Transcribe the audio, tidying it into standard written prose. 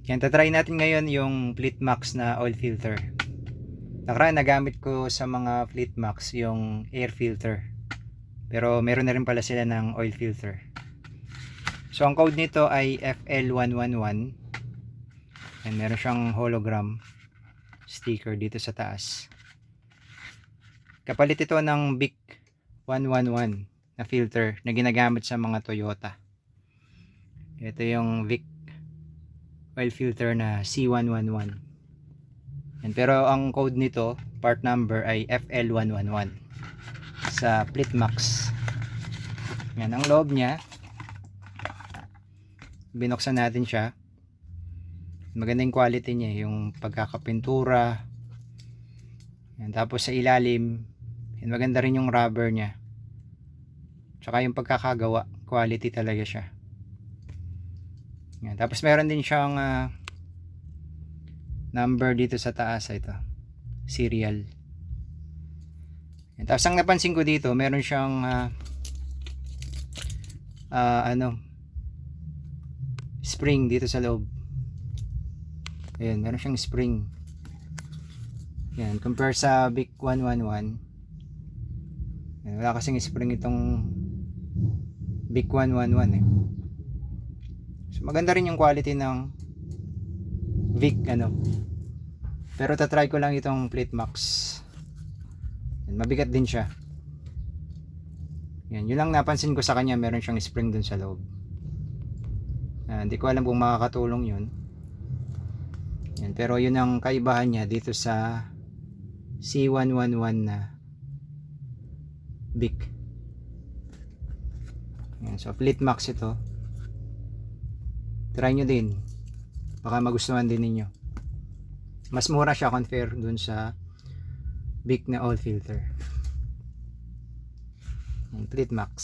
Yan, tatry natin ngayon yung Fleetmax na oil filter. Nakaraan nagamit ko sa mga Fleetmax yung air filter. Pero meron na rin pala sila ng oil filter. So ang code nito ay FL111. And meron siyang hologram sticker dito sa taas. Kapalit ito ng BIC 111 na filter na ginagamit sa mga Toyota. Ito yung VIC oil filter na C111. Pero ang code nito, part number ay FL111 sa Fleetmax. Yan ang loob niya. Binuksan natin siya. Magandang quality niya, yung pagkakapintura. Yan, tapos sa ilalim, yan, maganda rin yung rubber niya. Tsaka yung pagkakagawa, quality talaga siya. Yan, tapos meron din siyang number dito sa taas, ito serial. Yan, tapos ang napansin ko dito, meron siyang spring dito sa loob. Ayan, meron siyang spring. Yan, compare sa BIC 111. Yan, wala kasing spring itong BIC 111 eh. So maganda rin yung quality ng VIC Pero tatry ko lang itong Fleetmax. Yan, mabigat din siya. Yan, yun lang napansin ko sa kanya, meron siyang spring dun sa loob. Hindi ko alam kung makakatulong yun. Yan, pero yun ang kaibahan niya dito sa C111 na BIC. Yan, so Fleetmax ito. Try nyo din. Baka magustuhan din ninyo. Mas mura siya compare dun sa BIC na oil filter. Yan, Fleetmax.